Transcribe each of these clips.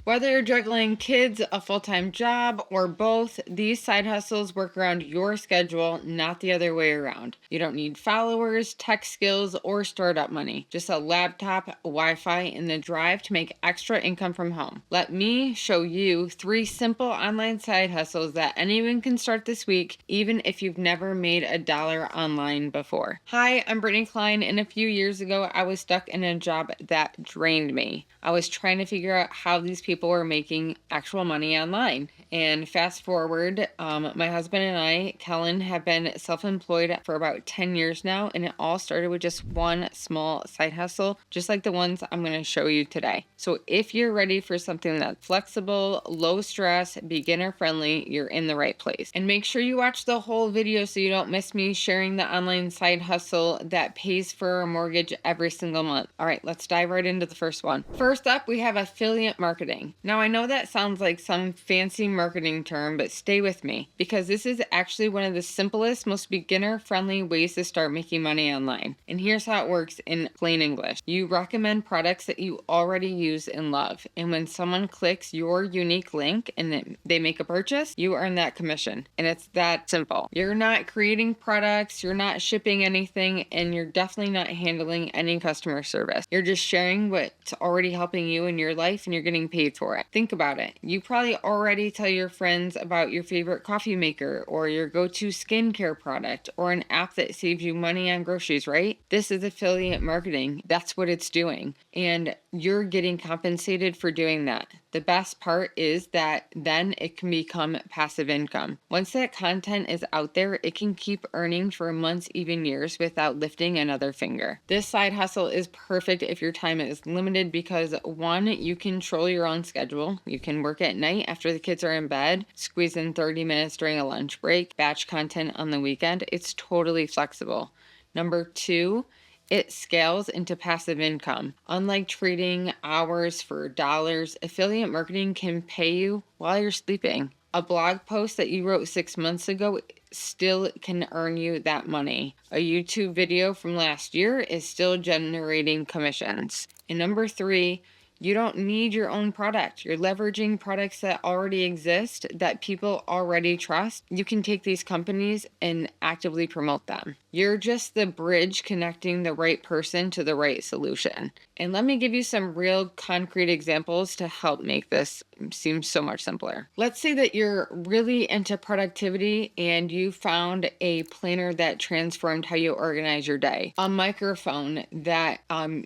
Whether you're juggling kids, a full-time job, or both, these side hustles work around your schedule, not the other way around. You don't need followers, tech skills, or startup money. Just a laptop, Wi-Fi, and the drive to make extra income from home. Let me show you 3 simple online side hustles that anyone can start this week, even if you've never made a dollar online before. Hi, I'm Brittany Kelan, and a few years ago, I was stuck in a job that drained me. I was trying to figure out how these people were making actual money online. And fast forward, my husband and I, Kelan, have been self-employed for about 10 years now, and it all started with just one small side hustle, just like the ones I'm going to show you today. So if you're ready for something that's flexible, low stress, beginner friendly, you're in the right place. And make sure you watch the whole video so you don't miss me sharing the online side hustle that pays for a mortgage every single month. All right, let's dive right into the first one. First up, we have affiliate marketing. Now, I know that sounds like some fancy marketing term, but stay with me because this is actually one of the simplest, most beginner-friendly ways to start making money online. And here's how it works in plain English. You recommend products that you already use and love. And when someone clicks your unique link and they make a purchase, you earn that commission. And it's that simple. You're not creating products, you're not shipping anything, and you're definitely not handling any customer service. You're just sharing what's already helping you in your life and you're getting paid for it. Think about it. You probably already tell your friends about your favorite coffee maker or your go-to skincare product or an app that saves you money on groceries, right? This is affiliate marketing. That's what it's doing. And you're getting compensated for doing that. The best part is that then it can become passive income. Once that content is out there, it can keep earning for months, even years, without lifting another finger. This side hustle is perfect if your time is limited because 1, you control your own schedule. You can work at night after the kids are in bed, squeeze in 30 minutes during a lunch break, batch content on the weekend. It's totally flexible. Number 2, it scales into passive income. Unlike trading hours for dollars, affiliate marketing can pay you while you're sleeping. A blog post that you wrote 6 months ago still can earn you that money. A YouTube video from last year is still generating commissions. And number 3, you don't need your own product. You're leveraging products that already exist, that people already trust. You can take these companies and actively promote them. You're just the bridge connecting the right person to the right solution. And let me give you some real concrete examples to help make this seem so much simpler. Let's say that you're really into productivity and you found a planner that transformed how you organize your day, a microphone that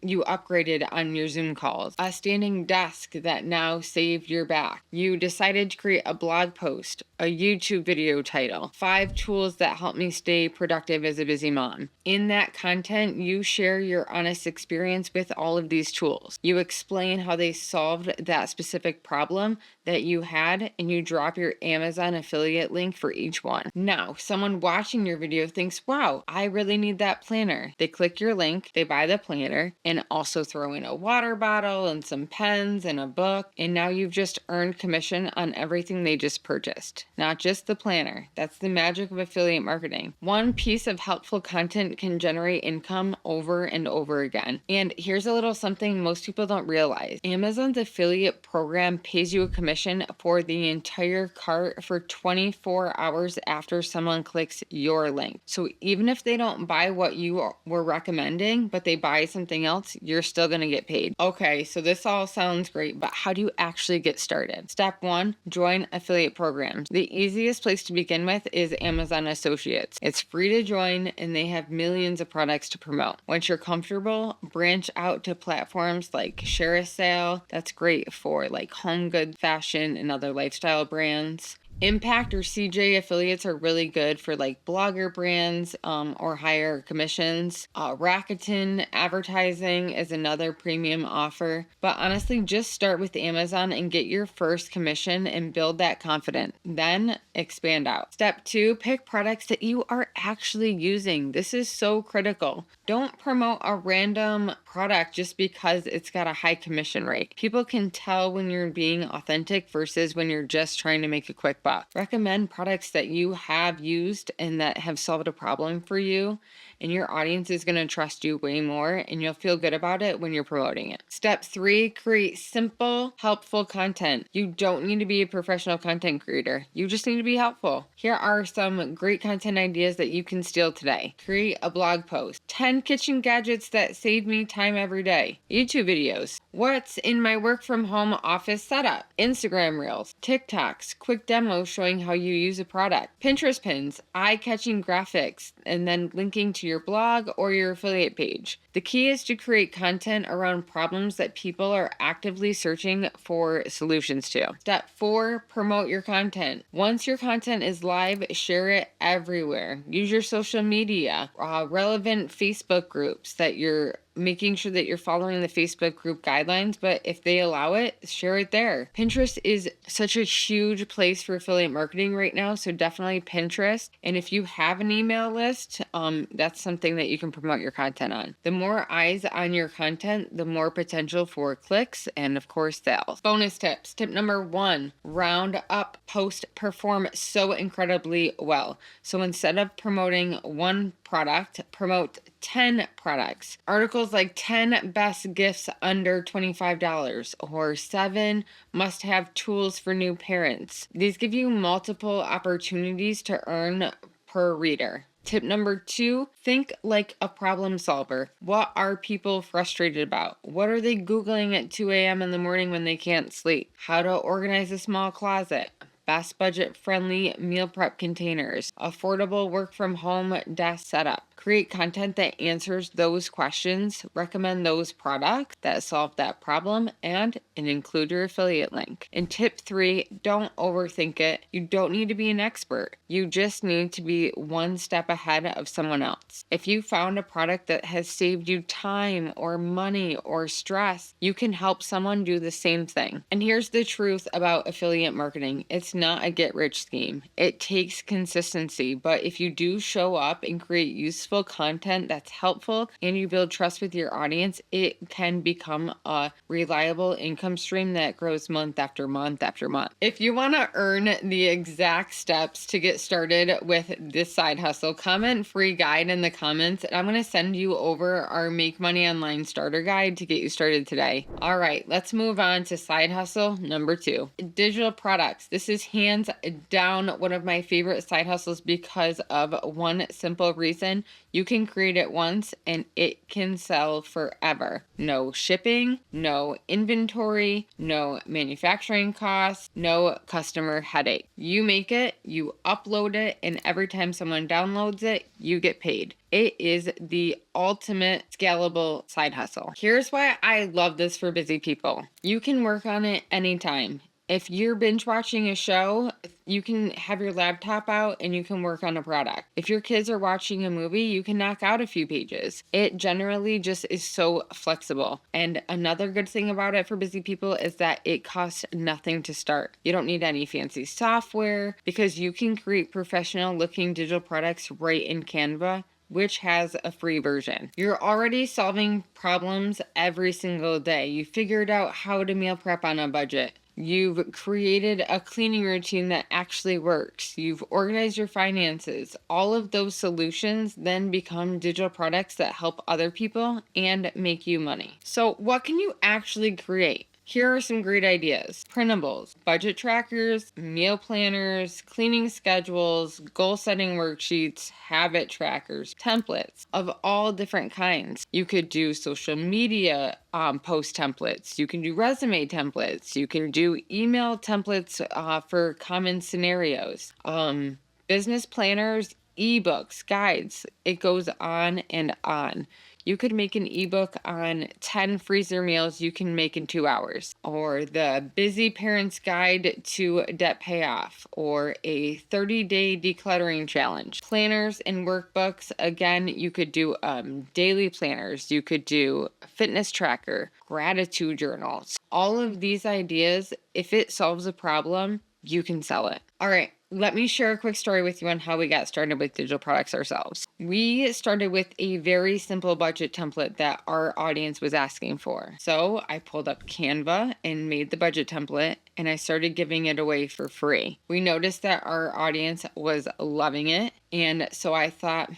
you upgraded on your Zoom calls, a standing desk that now saved your back. You decided to create a blog post, a YouTube video title, 5 tools that help me stay productive as a busy mom. In that content, you share your honest experience with all of these tools. You explain how they solved that specific problem that you had, and you drop your Amazon affiliate link for each one. Now, someone watching your video thinks, wow, I really need that planner. They click your link, they buy the planner, and also throw in a water bottle and some pens and a book, and now you've just earned commission on everything they just purchased. Not just the planner. That's the magic of affiliate marketing. One piece of helpful content can generate income over and over again. And here's a little something most people don't realize. Amazon's affiliate program pays you a commission for the entire cart for 24 hours after someone clicks your link. So even if they don't buy what you were recommending, but they buy something else, you're still going to get paid. Okay, so this all sounds great, but how do you actually get started? Step 1, join affiliate programs. The easiest place to begin with is Amazon Associates. It's free to join and they have millions of products to promote. Once you're comfortable, branch out to platforms like Share a Sale. That's great for like home goods, fashion, and other lifestyle brands. Impact or CJ affiliates are really good for like blogger brands or higher commissions. Rakuten advertising is another premium offer. But honestly, just start with Amazon and get your first commission and build that confidence. Then expand out. Step 2, pick products that you are actually using. This is so critical. Don't promote a random product just because it's got a high commission rate. People can tell when you're being authentic versus when you're just trying to make a quick buck. Recommend products that you have used and that have solved a problem for you. and your audience is going to trust you way more, and you'll feel good about it when you're promoting it. Step 3, create simple, helpful content. You don't need to be a professional content creator. You just need to be helpful. Here are some great content ideas that you can steal today. Create a blog post. 10 kitchen gadgets that save me time every day. YouTube videos. What's in my work from home office setup? Instagram reels. TikToks. Quick demos showing how you use a product. Pinterest pins. Eye-catching graphics. And then linking to your blog or your affiliate page. The key is to create content around problems that people are actively searching for solutions to. Step 4, promote your content. Once your content is live, share it everywhere. Use your social media, relevant Facebook groups that you're making sure that you're following the Facebook group guidelines, but if they allow it, share it there. Pinterest is such a huge place for affiliate marketing right now, so definitely Pinterest. And if you have an email list, that's something that you can promote your content on. The more eyes on your content, the more potential for clicks and, of course, sales. Bonus tips. Tip number 1, round up posts perform so incredibly well. So instead of promoting one product, promote 10 products. Articles like 10 best gifts under $25 or 7 must-have tools for new parents. These give you multiple opportunities to earn per reader. Tip number 2, think like a problem solver. What are people frustrated about? What are they Googling at 2 a.m. in the morning when they can't sleep? How to organize a small closet. Best budget-friendly meal prep containers, affordable work-from-home desk setup. Create content that answers those questions, recommend those products that solve that problem, and include your affiliate link. And tip 3, don't overthink it. You don't need to be an expert. You just need to be one step ahead of someone else. If you found a product that has saved you time or money or stress, you can help someone do the same thing. And here's the truth about affiliate marketing. It's not a get-rich scheme. It takes consistency, but if you do show up and create useful content that's helpful and you build trust with your audience, it can become a reliable income stream that grows month after month after month. If you want to earn the exact steps to get started with this side hustle, comment free guide in the comments and I'm going to send you over our Make Money Online starter guide to get you started today. All right, let's move on to side hustle number 2, digital products. This is hands down one of my favorite side hustles because of one simple reason. You can create it once and it can sell forever. No shipping, no inventory, no manufacturing costs, no customer headache. You make it, you upload it, and every time someone downloads it, you get paid. It is the ultimate scalable side hustle. Here's why I love this for busy people. You can work on it anytime. If you're binge watching a show, you can have your laptop out and you can work on a product. If your kids are watching a movie, you can knock out a few pages. It generally just is so flexible. And another good thing about it for busy people is that it costs nothing to start. You don't need any fancy software because you can create professional looking digital products right in Canva, which has a free version. You're already solving problems every single day. You figured out how to meal prep on a budget. You've created a cleaning routine that actually works. You've organized your finances. All of those solutions then become digital products that help other people and make you money. So what can you actually create? Here are some great ideas. Printables, budget trackers, meal planners, cleaning schedules, goal setting worksheets, habit trackers, templates of all different kinds. You could do social media post templates. You can do resume templates. You can do email templates for common scenarios. Business planners, ebooks, guides. It goes on and on. You could make an ebook on 10 freezer meals you can make in 2 hours, or the Busy Parent's Guide to Debt Payoff, or a 30-day decluttering challenge. Planners and workbooks, again, you could do daily planners, you could do fitness tracker, gratitude journals. All of these ideas, if it solves a problem, you can sell it. All right. Let me share a quick story with you on how we got started with digital products ourselves. We started with a very simple budget template that our audience was asking for. So I pulled up Canva and made the budget template and I started giving it away for free. We noticed that our audience was loving it. And so I thought,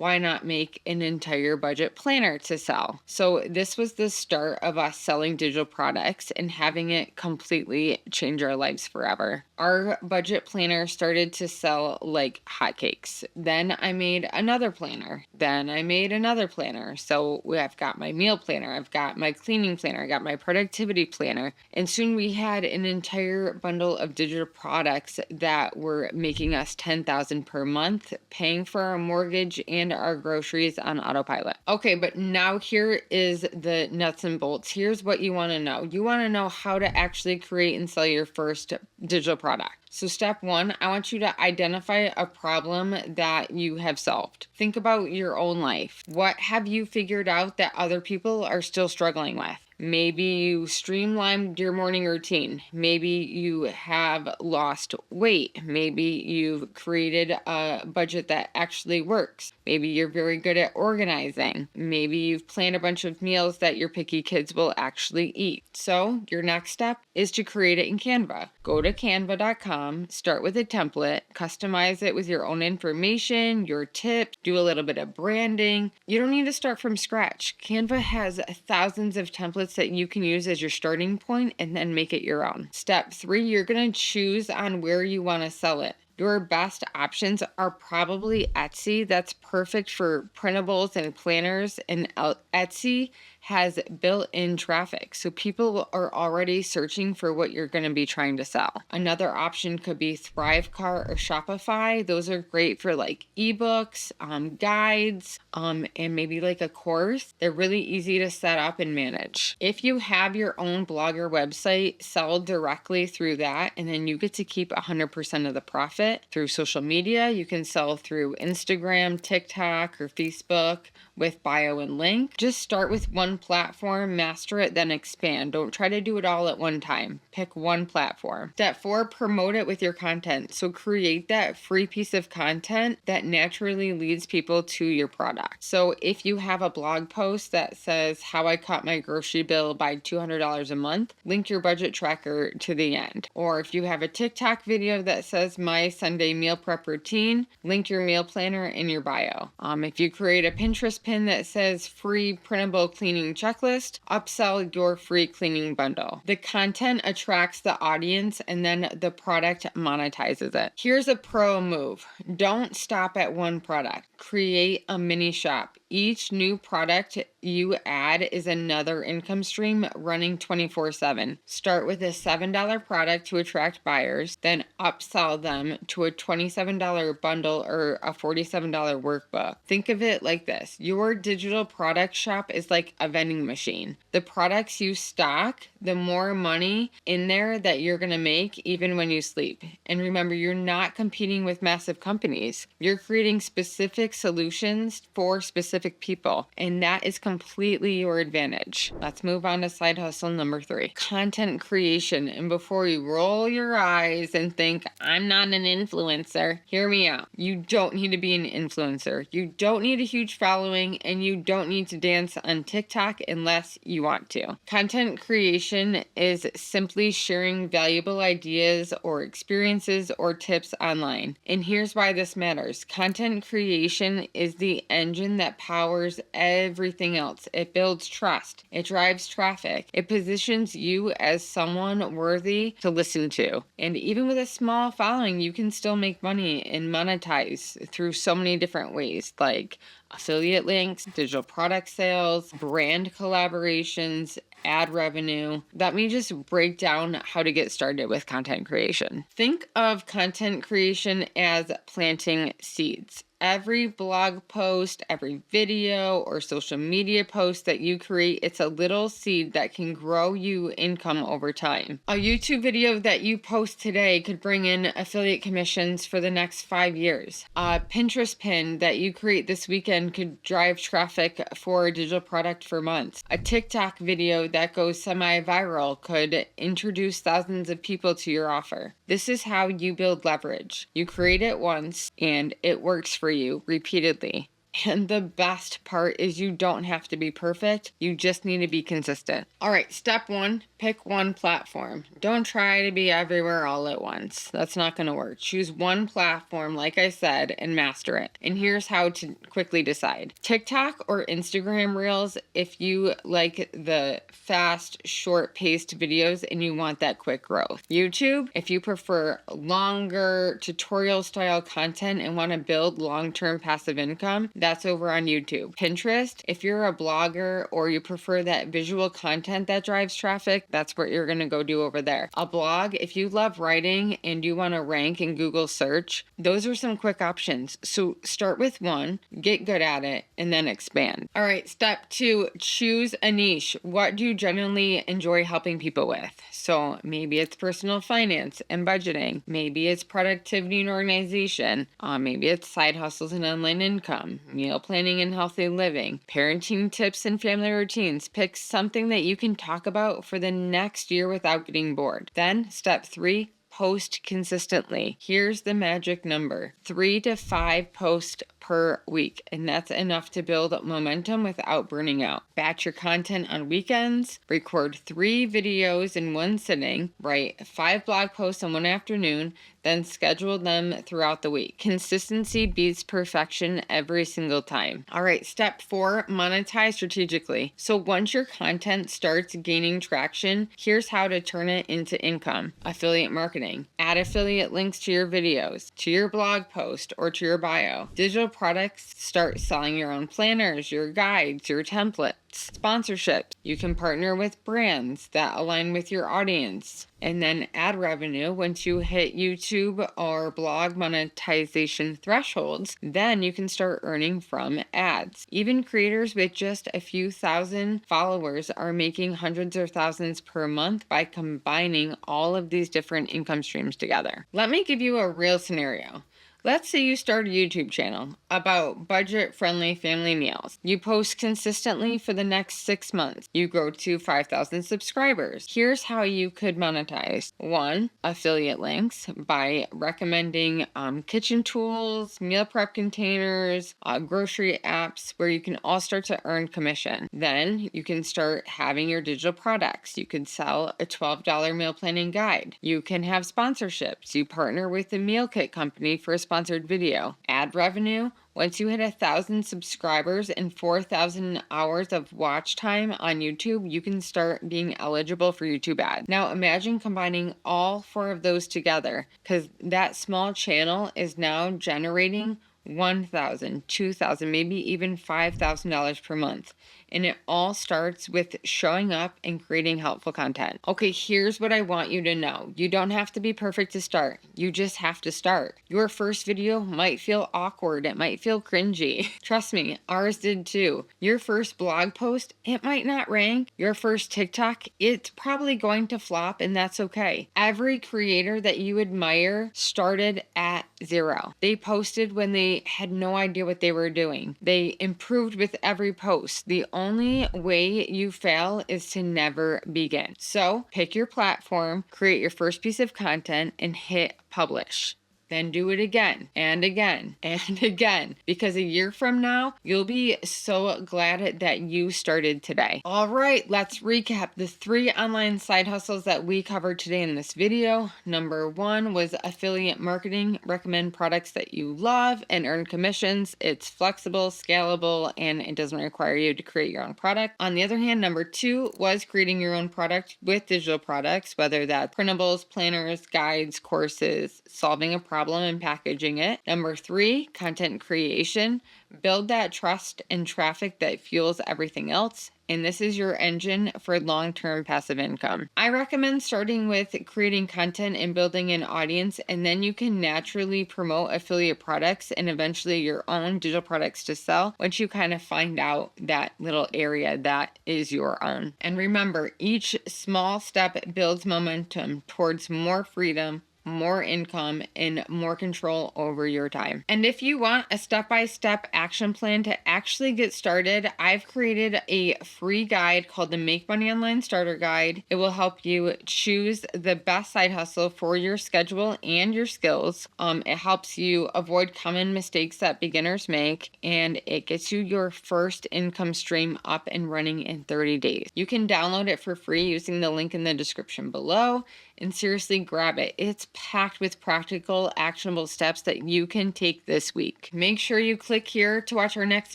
why not make an entire budget planner to sell? So this was the start of us selling digital products and having it completely change our lives forever. Our budget planner started to sell like hotcakes. Then I made another planner. Then I made another planner. So I've got my meal planner, I've got my cleaning planner, I got my productivity planner. And soon we had an entire bundle of digital products that were making us $10,000 per month, paying for our mortgage and our groceries on autopilot. Okay, but now here is the nuts and bolts. Here's what you want to know. You want to know how to actually create and sell your first digital product. So step one, I want you to identify a problem that you have solved. Think about your own life. What have you figured out that other people are still struggling with? Maybe you streamlined your morning routine. Maybe you have lost weight. Maybe you've created a budget that actually works. Maybe you're very good at organizing. Maybe you've planned a bunch of meals that your picky kids will actually eat. So your next step is to create it in Canva. Go to canva.com, start with a template, customize it with your own information, your tips, do a little bit of branding. You don't need to start from scratch. Canva has thousands of templates that you can use as your starting point and then make it your own. Step three, you're going to choose on where you want to sell it. Your best options are probably Etsy. That's perfect for printables and planners, and Etsy has built-in traffic. So people are already searching for what you're going to be trying to sell. Another option could be Thrivecart or Shopify. Those are great for like ebooks, guides, and maybe like a course. They're really easy to set up and manage. If you have your own blog or website, sell directly through that, and then you get to keep 100% of the profit. Through social media, you can sell through Instagram, TikTok, or Facebook with bio and link. Just start with one platform, master it, then expand. Don't try to do it all at one time. Pick one platform. Step four, promote it with your content. So create that free piece of content that naturally leads people to your product. So if you have a blog post that says how I cut my grocery bill by $200 a month, link your budget tracker to the end. Or if you have a TikTok video that says my Sunday meal prep routine, link your meal planner in your bio. If you create a Pinterest pin that says free printable cleaning checklist, upsell your free cleaning bundle. The content attracts the audience and then the product monetizes it. Here's a pro move. Don't stop at one product. Create a mini shop. Each new product you add is another income stream running 24/7. Start with a $7 product to attract buyers, then upsell them to a $27 bundle or a $47 workbook. Think of it like this. Your digital product shop is like a vending machine. The products you stock, the more money in there that you're going to make even when you sleep. And remember, you're not competing with massive companies. You're creating specific solutions for specific people, and that is completely your advantage. Let's move on to side hustle number 3, content creation. And before you roll your eyes and think, I'm not an influencer, hear me out. You don't need to be an influencer. You don't need a huge following, and you don't need to dance on TikTok unless you want to. Content creation is simply sharing valuable ideas or experiences or tips online. And here's why this matters. Content creation is the engine that powers everything else. It builds trust. It drives traffic. It positions you as someone worthy to listen to. And even with a small following, you can still make money and monetize through so many different ways, like affiliate links, digital product sales, brand collaborations, ad revenue. Let me just break down how to get started with content creation. Think of content creation as planting seeds. Every blog post, every video or social media post that you create, it's a little seed that can grow you income over time. A YouTube video that you post today could bring in affiliate commissions for the next 5 years. A Pinterest pin that you create this weekend could drive traffic for a digital product for months. A TikTok video that goes semi-viral could introduce thousands of people to your offer. This is how you build leverage. You create it once and it works for you repeatedly. And the best part is you don't have to be perfect. You just need to be consistent. All right, step one, pick one platform. Don't try to be everywhere all at once. That's not going to work. Choose one platform, like I said, and master it. And here's how to quickly decide: TikTok or Instagram Reels if you like the fast, short paced videos and you want that quick growth. YouTube if you prefer longer tutorial style content and want to build long-term passive income. That's over on YouTube. Pinterest, if you're a blogger or you prefer that visual content that drives traffic, that's what you're going to go do over there. A blog, if you love writing and you want to rank in Google search, those are some quick options. So start with one, get good at it, and then expand. All right, step two, choose a niche. What do you genuinely enjoy helping people with? So maybe it's personal finance and budgeting. Maybe it's productivity and organization. Maybe it's side hustles and online income, meal planning and healthy living, parenting tips and family routines. Pick something that you can talk about for the next year without getting bored. Then step three, post consistently. Here's the magic number: 3 to 5 posts per week, and that's enough to build momentum without burning out. Batch your content on weekends, record 3 videos in one sitting, write 5 blog posts in one afternoon, then schedule them throughout the week. Consistency beats perfection every single time. All right, step 4, monetize strategically. So once your content starts gaining traction, here's how to turn it into income. Affiliate marketing. Add affiliate links to your videos, to your blog post, or to your bio. Digital products, start selling your own planners, your guides, your templates. Sponsorships. You can partner with brands that align with your audience. And then ad revenue. Once you hit YouTube or blog monetization thresholds, then you can start earning from ads. Even creators with just a few thousand followers are making hundreds or thousands per month by combining all of these different income streams together. Let me give you a real scenario. Let's say you start a YouTube channel about budget-friendly family meals. You post consistently for the next 6 months. You grow to 5,000 subscribers. Here's how you could monetize. 1, affiliate links by recommending kitchen tools, meal prep containers, grocery apps where you can all start to earn commission. Then you can start having your digital products. You could sell a $12 meal planning guide. You can have sponsorships. You partner with a meal kit company for a sponsored video. Ad revenue. Once you hit 1,000 subscribers and 4,000 hours of watch time on YouTube, you can start being eligible for YouTube ads. Now imagine combining all 4 of those together, because that small channel is now generating $1,000, $2,000, maybe even $5,000 per month. And it all starts with showing up and creating helpful content. Okay, here's what I want you to know. You don't have to be perfect to start. You just have to start. Your first video might feel awkward. It might feel cringy. Trust me, ours did too. Your first blog post, it might not rank. Your first TikTok, it's probably going to flop, and that's okay. Every creator that you admire started at 0. They posted when they had no idea what they were doing. They improved with every post. The only way you fail is to never begin. So pick your platform, create your first piece of content, and hit publish. Then do it again and again and again, because a year from now, you'll be so glad that you started today. All right, let's recap the 3 online side hustles that we covered today in this video. Number 1 was affiliate marketing. Recommend products that you love and earn commissions. It's flexible, scalable, and it doesn't require you to create your own product. On the other hand, number 2 was creating your own product with digital products, whether that's printables, planners, guides, courses, solving a problem and packaging it. Number 3, content creation. Build that trust and traffic that fuels everything else. And this is your engine for long-term passive income. I recommend starting with creating content and building an audience, and then you can naturally promote affiliate products and eventually your own digital products to sell once you kind of find out that little area that is your own. And remember, each small step builds momentum towards more freedom, more income, and more control over your time. And if you want a step-by-step action plan to actually get started, I've created a free guide called the Make Money Online Starter Guide. It will help you choose the best side hustle for your schedule and your skills. It helps you avoid common mistakes that beginners make, and it gets you your first income stream up and running in 30 days. You can download it for free using the link in the description below, and seriously grab it. It's packed with practical, actionable steps that you can take this week. Make sure you click here to watch our next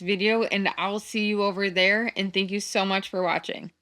video, and I'll see you over there. And thank you so much for watching.